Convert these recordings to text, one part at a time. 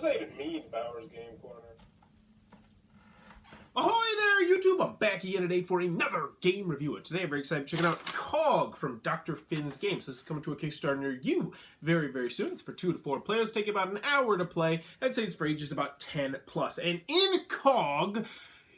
What does that even mean, Bowers Game Corner? Ahoy there, YouTube! I'm back again today for another game review. And today I'm very excited checking out C.O.G from Dr. Finn's Games. This is coming to a Kickstarter near you very, very soon. It's for 2 to 4 players. Take about an hour to play. I'd say it's for ages about 10 plus. And in C.O.G,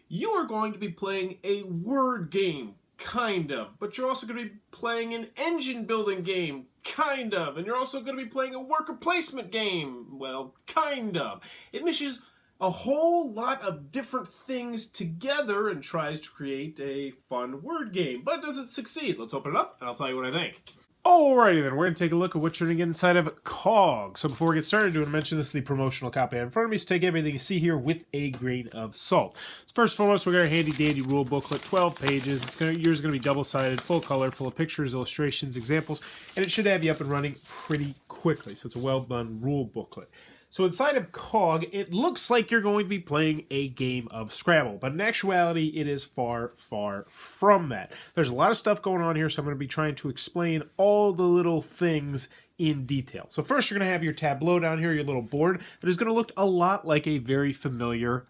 you are going to be playing a word game. Kind of. But you're also going to be playing an engine building game. Kind of. And you're also going to be playing a worker placement game. Well, kind of. It mishes a whole lot of different things together and tries to create a fun word game. But does it succeed? Let's open it up and I'll tell you what I think. Alrighty then, we're going to take a look at what you're going to get inside of C.O.G. So before we get started, I want to mention this is the promotional copy in front of me, so take everything you see here with a grain of salt. So first and foremost, we're going to handy dandy rule booklet, 12 pages. Yours is going to be double-sided, full color, full of pictures, illustrations, examples, and it should have you up and running pretty quickly. So it's a well-done rule booklet. So inside of C.O.G, it looks like you're going to be playing a game of Scrabble, but in actuality, it is far, far from that. There's a lot of stuff going on here, so I'm going to be trying to explain all the little things in detail. So first, you're going to have your tableau down here, your little board, that is going to look a lot like a very familiar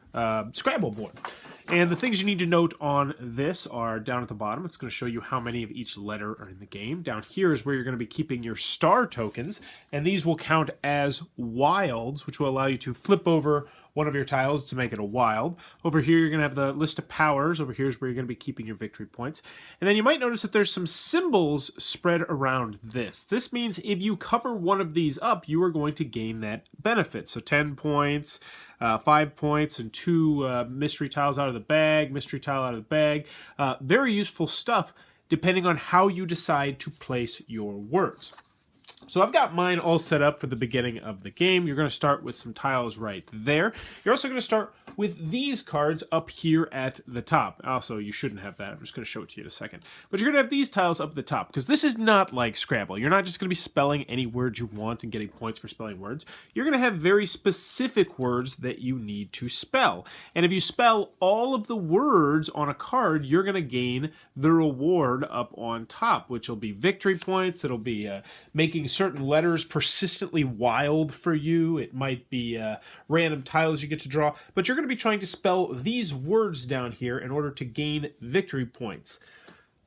Scrabble board. And the things you need to note on this are down at the bottom. It's going to show you how many of each letter are in the game. Down here is where you're going to be keeping your star tokens, and these will count as wilds, which will allow you to flip over one of your tiles to make it a wild. Over here, you're going to have the list of powers. Over here is where you're going to be keeping your victory points. And then you might notice that there's some symbols spread around this. This means if you cover one of these up, you are going to gain that benefit. So 10 points, 5 points, and 2 mystery tiles out of the bag, mystery tile out of the bag. Very useful stuff depending on how you decide to place your words. So I've got mine all set up for the beginning of the game. You're going to start with some tiles right there. You're also going to start with these cards up here at the top. Also, you shouldn't have that. I'm just going to show it to you in a second. But you're going to have these tiles up at the top because this is not like Scrabble. You're not just going to be spelling any words you want and getting points for spelling words. You're going to have very specific words that you need to spell. And if you spell all of the words on a card, you're going to gain the reward up on top, which will be victory points. It'll be making certain letters persistently wild for you. It might be random tiles you get to draw, but you're going to be trying to spell these words down here in order to gain victory points.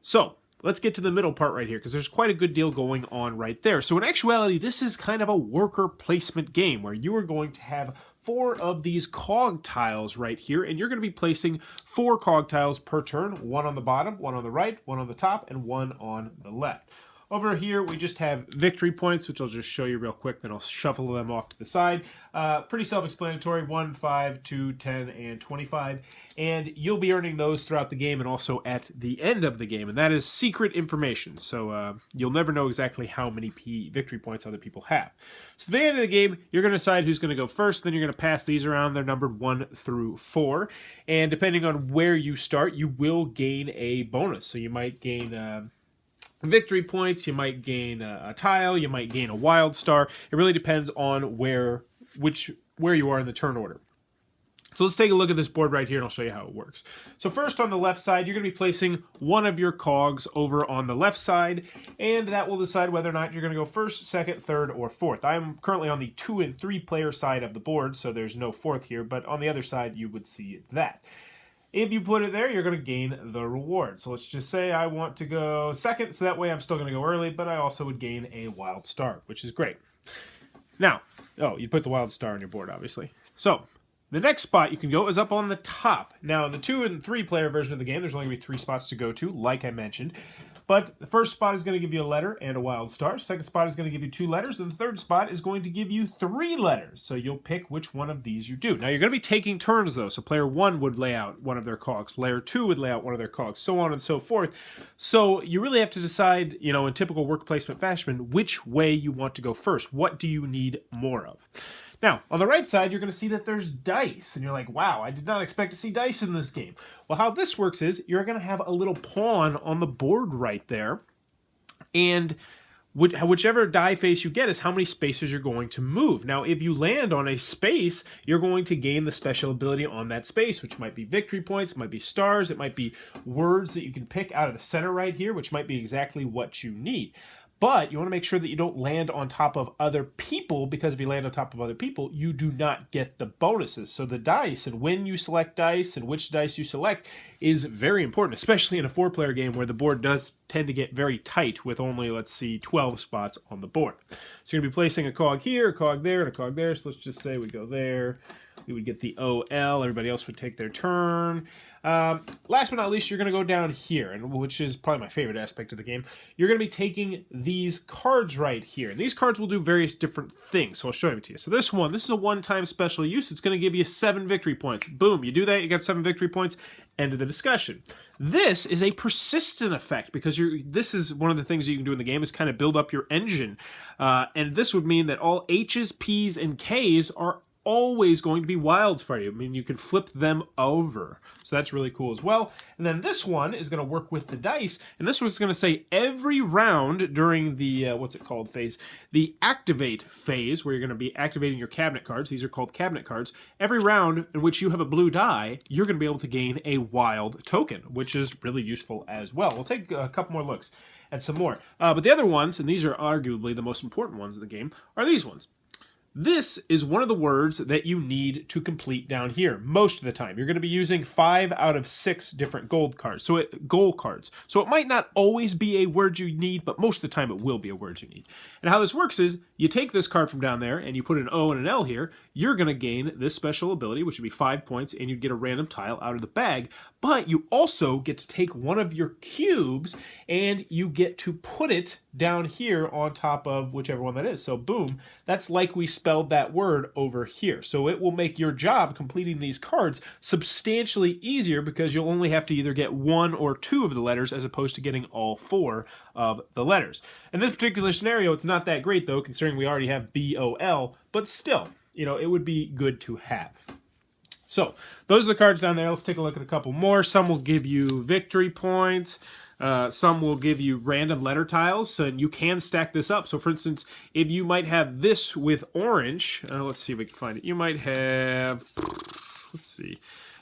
So let's get to the middle part right here because there's quite a good deal going on right there. So in actuality, this is kind of a worker placement game where you are going to have 4 of these C.O.G tiles right here, and you're going to be placing 4 C.O.G tiles per turn, 1 on the bottom, 1 on the right, 1 on the top, and 1 on the left. Over here, we just have victory points, which I'll just show you real quick, then I'll shuffle them off to the side. Pretty self-explanatory, 1, 5, 2, 10, and 25. And you'll be earning those throughout the game and also at the end of the game. And that is secret information, so you'll never know exactly how many victory points other people have. So at the end of the game, you're going to decide who's going to go first, then you're going to pass these around. They're numbered 1 through 4. And depending on where you start, you will gain a bonus. So you might gain victory points, you might gain a tile, you might gain a wild star. It really depends on where you are in the turn order. So let's take a look at this board right here and I'll show you how it works. So first on the left side, you're going to be placing one of your C.O.Gs over on the left side, and that will decide whether or not you're going to go first, second, third, or fourth. I'm currently on the 2 and 3 player side of the board, so there's no fourth here, but on the other side you would see that. If you put it there, you're going to gain the reward. So let's just say I want to go second, so that way I'm still going to go early, but I also would gain a wild star, which is great. Now, you put the wild star on your board, obviously. So the next spot you can go is up on the top. Now, in the 2 and 3 player version of the game, there's only going to be 3 spots to go to, like I mentioned. But the first spot is going to give you a letter and a wild star. Second spot is going to give you 2 letters. And the third spot is going to give you 3 letters. So you'll pick which one of these you do. Now, you're going to be taking turns, though. So player 1 would lay out one of their C.O.Gs. Player 2 would lay out one of their C.O.Gs, so on and so forth. So you really have to decide, in typical work placement fashion, which way you want to go first. What do you need more of? Now, on the right side, you're going to see that there's dice. And you're like, wow, I did not expect to see dice in this game. Well, how this works is you're going to have a little pawn on the board right there. And whichever die face you get is how many spaces you're going to move. Now, if you land on a space, you're going to gain the special ability on that space, which might be victory points, it might be stars, it might be words that you can pick out of the center right here, which might be exactly what you need. but you want to make sure that you don't land on top of other people, because if you land on top of other people, you do not get the bonuses. So the dice and when you select dice and which dice you select is very important, especially in a 4-player game where the board does tend to get very tight with only, let's see, 12 spots on the board. So you're going to be placing a cog here, a cog there, and a cog there. So let's just say we go there. We would get the OL. Everybody else would take their turn. Last but not least, you're going to go down here, and which is probably my favorite aspect of the game. You're going to be taking these cards right here. And these cards will do various different things, so I'll show them to you. So this is a one-time special use. It's going to give you 7 victory points. Boom, you do that, you get 7 victory points. End of the discussion. This is a persistent effect, because this is one of the things that you can do in the game is kind of build up your engine. And this would mean that all H's, P's, and K's are always going to be wilds for you. I mean, you can flip them over. So that's really cool as well. And then this one is going to work with the dice. And this one's going to say every round during the, what's it called, phase? The activate phase, where you're going to be activating your cabinet cards. These are called cabinet cards. Every round in which you have a blue die, you're going to be able to gain a wild token, which is really useful as well. We'll take a couple more looks at some more. But the other ones, and these are arguably the most important ones in the game, are these ones. This is one of the words that you need to complete down here most of the time. You're going to be using 5 out of 6 different goal cards. So it might not always be a word you need, but most of the time it will be a word you need. And how this works is you take this card from down there and you put an O and an L here. You're going to gain this special ability, which would be 5 points, and you'd get a random tile out of the bag. But you also get to take one of your cubes and you get to put it down here on top of whichever one that is. So boom, that's like we spelled that word over here. So it will make your job completing these cards substantially easier, because you'll only have to either get 1 or 2 of the letters as opposed to getting all 4 of the letters. In this particular scenario, it's not that great though, considering we already have BOL, but still, it would be good to have. So those are the cards down there. Let's take a look at a couple more. Some will give you victory points. Some will give you random letter tiles, and you can stack this up. So for instance, if you might have this with orange, let's see if we can find it. You might have, let's see.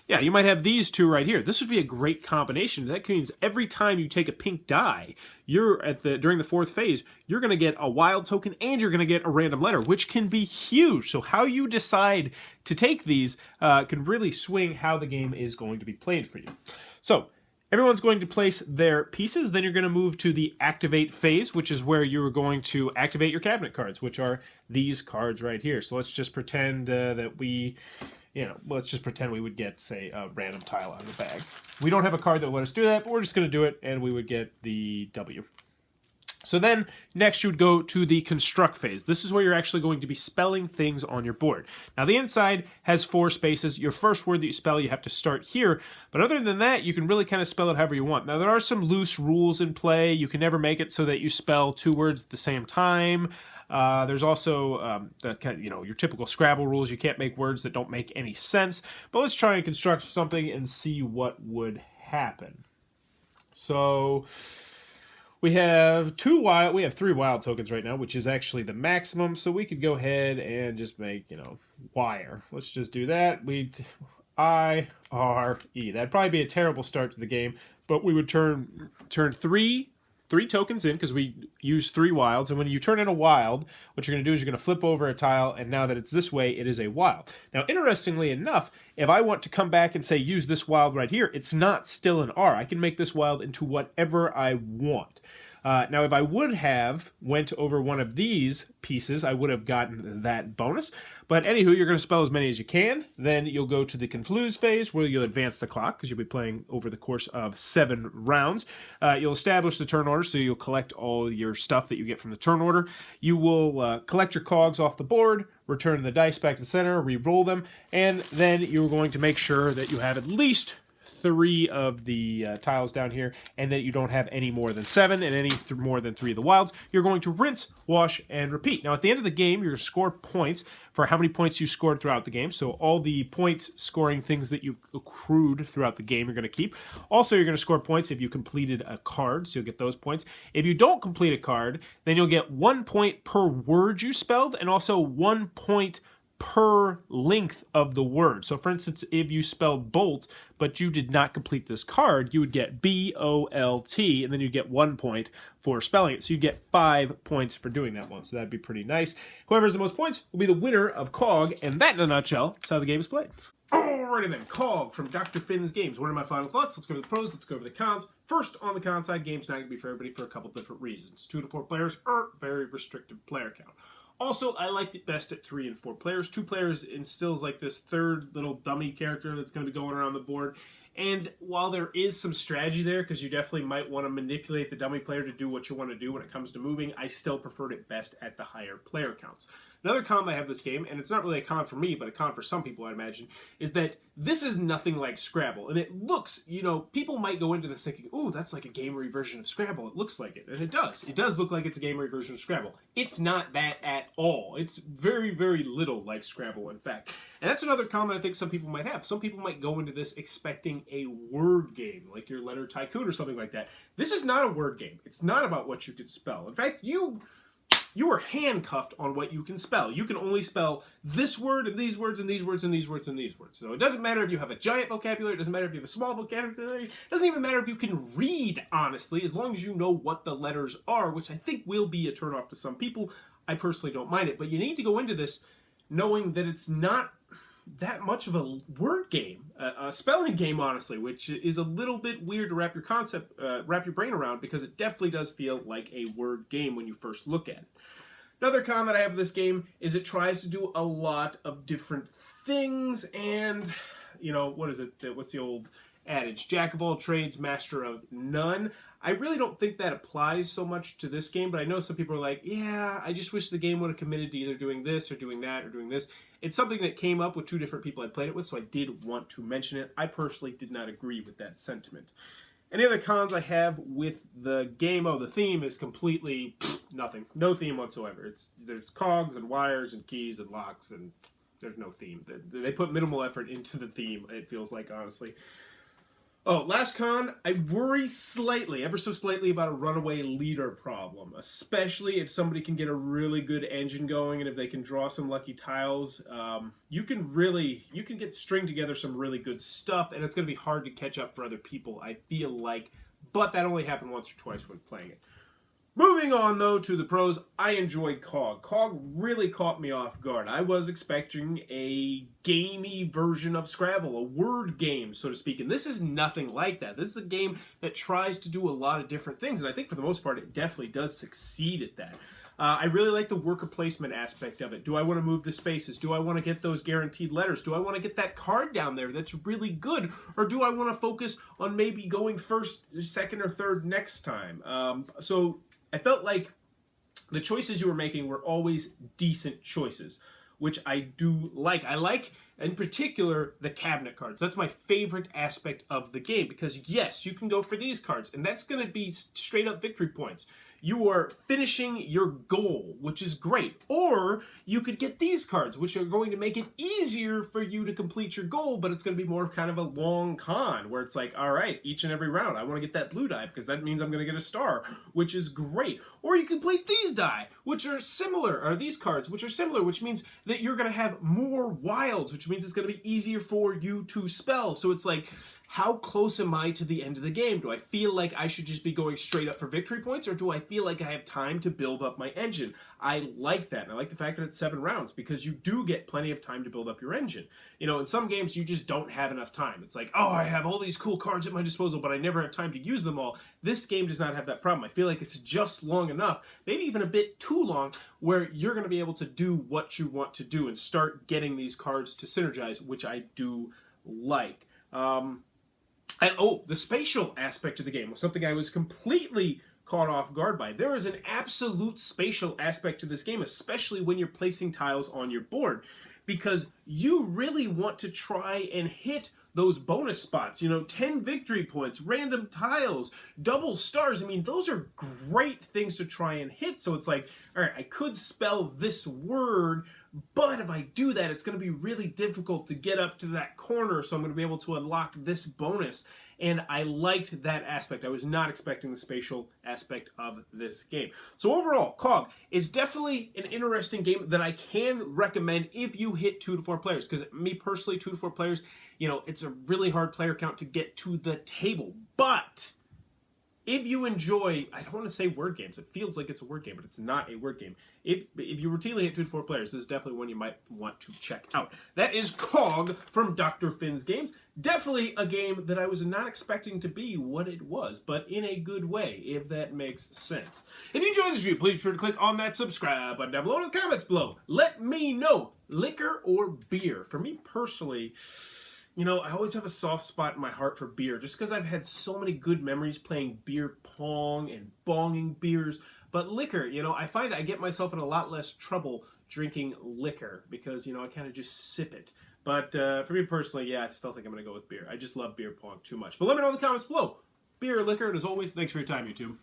Yeah, you might have these two right here. This would be a great combination. That means every time you take a pink die, during the 4th phase, you're going to get a wild token and you're going to get a random letter, which can be huge. So how you decide to take these can really swing how the game is going to be played for you. So everyone's going to place their pieces. Then you're going to move to the activate phase, which is where you're going to activate your cabinet cards, which are these cards right here. So let's just pretend that let's just pretend we would get, say, a random tile out of the bag. We don't have a card that will let us do that, but we're just going to do it, and we would get the W. So then, next you would go to the construct phase. This is where you're actually going to be spelling things on your board. Now, the inside has 4 spaces. Your first word that you spell, you have to start here. But other than that, you can really kind of spell it however you want. Now, there are some loose rules in play. You can never make it so that you spell 2 words at the same time. There's also your typical Scrabble rules. You can't make words that don't make any sense. But let's try and construct something and see what would happen. So we have 3 wild tokens right now, which is actually the maximum. So we could go ahead and just make, wire. Let's just do that. I-R-E. That'd probably be a terrible start to the game, but we would turn 3 tokens in, because we use 3 wilds. And when you turn in a wild, what you're going to do is you're going to flip over a tile, and now that it's this way, it is a wild. Now, interestingly enough, if I want to come back and say use this wild right here, it's not still an R. I can make this wild into whatever I want. Now, if I would have went over one of these pieces, I would have gotten that bonus. But anywho, you're going to spell as many as you can. Then you'll go to the confuse phase, where you'll advance the clock, because you'll be playing over the course of 7 rounds. You'll establish the turn order, so you'll collect all your stuff that you get from the turn order. You will collect your cogs off the board, return the dice back to the center, re-roll them, and then you're going to make sure that you have at least 3 of the tiles down here, and that you don't have any more than 7 and any more than 3 of the wilds. You're going to rinse, wash, and repeat. Now, at the end of the game, you're going to score points for how many points you scored throughout the game. So all the point scoring things that you accrued throughout the game, you're going to keep. Also, you're going to score points if you completed a card, so you'll get those points. If you don't complete a card, then you'll get 1 point per word you spelled, and also 1 point per length of the word. So for instance, if you spelled bolt, but you did not complete this card, you would get B-O-L-T, and then you'd get 1 point for spelling it. So you'd get 5 points for doing that one. So that'd be pretty nice. Whoever has the most points will be the winner of C.O.G, and that, in a nutshell, is how the game is played. Alrighty then, C.O.G from Dr. Finn's Games. What are my final thoughts? Let's go over the pros, let's go over the cons. First, on the con side, game's not going to be for everybody for a couple different reasons. 2 to 4 players, very restricted player count. Also, I liked it best at 3 and 4 players. 2 players instills like this third little dummy character that's going to be going around the board. And while there is some strategy there, because you definitely might want to manipulate the dummy player to do what you want to do when it comes to moving, I still preferred it best at the higher player counts. Another con I have this game, and it's not really a con for me, but a con for some people, I imagine, is that this is nothing like Scrabble. And it looks, you know, people might go into this thinking, ooh, that's like a gamery version of Scrabble. It looks like it. And it does. It does look like it's a gamery version of Scrabble. It's not that at all. It's very little like Scrabble, in fact. And that's another con that I think some people might have. Some people might go into this expecting a word game, like your Letter Tycoon or something like that. This is not a word game. It's not about what you can spell. In fact, you are handcuffed on what you can spell. You can only spell this word and these words and these words and these words and these words. So it doesn't matter if you have a giant vocabulary. It doesn't matter if you have a small vocabulary. It doesn't even matter if you can read, honestly, as long as you know what the letters are, which I think will be a turnoff to some people. I personally don't mind it. But you need to go into this knowing that it's not that much of a word game, a spelling game, honestly, which is a little bit weird to wrap your brain around, because it definitely does feel like a word game when you first look at it. Another con that I have of this game is it tries to do a lot of different things, and, you know, what is it? What's the old adage? Jack of all trades, master of none. I really don't think that applies so much to this game, but I know some people are like, yeah, I just wish the game would have committed to either doing this or doing that or doing this. It's something that came up with 2 different people I played it with, so I did want to mention it. I personally did not agree with that sentiment. Any other cons I have with the game? Oh, the theme is completely nothing. No theme whatsoever. There's cogs and wires and keys and locks, and there's no theme. They put minimal effort into the theme, it feels like, honestly. Oh, last con, I worry slightly, ever so slightly, about a runaway leader problem, especially if somebody can get a really good engine going and if they can draw some lucky tiles. You can get string together some really good stuff, and it's going to be hard to catch up for other people, I feel like, but that only happened once or twice when playing it. Moving on, though, to the pros, I enjoyed C.O.G. C.O.G. really caught me off guard. I was expecting a gamey version of Scrabble, a word game, so to speak, and this is nothing like that. This is a game that tries to do a lot of different things, and I think for the most part it definitely does succeed at that. I really like the worker placement aspect of it. Do I want to move the spaces? Do I want to get those guaranteed letters? Do I want to get that card down there that's really good? Or do I want to focus on maybe going first, second, or third next time? So I felt like the choices you were making were always decent choices, which I do like. I like, in particular, the cabinet cards. That's my favorite aspect of the game, because yes, you can go for these cards, and that's going to be straight up victory points. You are finishing your goal, which is great. Or you could get these cards, which are going to make it easier for you to complete your goal, but it's going to be more kind of a long con, where it's like, all right, each and every round, I want to get that blue die, because that means I'm going to get a star, which is great. Or you complete these die, which are similar, or these cards, which are similar, which means that you're going to have more wilds, which means it's going to be easier for you to spell. So it's like, how close am I to the end of the game? Do I feel like I should just be going straight up for victory points, or do I feel like I have time to build up my engine? I like that, and I like the fact that it's 7 rounds, because you do get plenty of time to build up your engine. You know, in some games, you just don't have enough time. It's like, oh, I have all these cool cards at my disposal, but I never have time to use them all. This game does not have that problem. I feel like it's just long enough, maybe even a bit too long, where you're going to be able to do what you want to do and start getting these cards to synergize, which I do like. And oh, the spatial aspect of the game was something I was completely caught off guard by. There is an absolute spatial aspect to this game, especially when you're placing tiles on your board, because you really want to try and hit those bonus spots. You know, 10 victory points, random tiles, double stars. I mean, those are great things to try and hit. So it's like, all right, I could spell this word, but if I do that, it's going to be really difficult to get up to that corner, so I'm going to be able to unlock this bonus. and I liked that aspect. I was not expecting the spatial aspect of this game. So overall, C.O.G is definitely an interesting game that I can recommend if you hit 2 to 4 players, because me personally, 2 to 4 players, it's a really hard player count to get to the table. But if you enjoy, I don't want to say word games. It feels like it's a word game, but it's not a word game. If you routinely hit 2 to 4 players, this is definitely one you might want to check out. That is C.O.G from Dr. Finn's Games. Definitely a game that I was not expecting to be what it was, but in a good way, if that makes sense. If you enjoyed this review, please be sure to click on that subscribe button down below in the comments below. Let me know, liquor or beer? For me personally, I always have a soft spot in my heart for beer, just because I've had so many good memories playing beer pong and bonging beers. But liquor, I find I get myself in a lot less trouble drinking liquor, because, I kind of just sip it. But for me personally, yeah, I still think I'm going to go with beer. I just love beer pong too much. But let me know in the comments below, beer or liquor, and as always, thanks for your time, YouTube.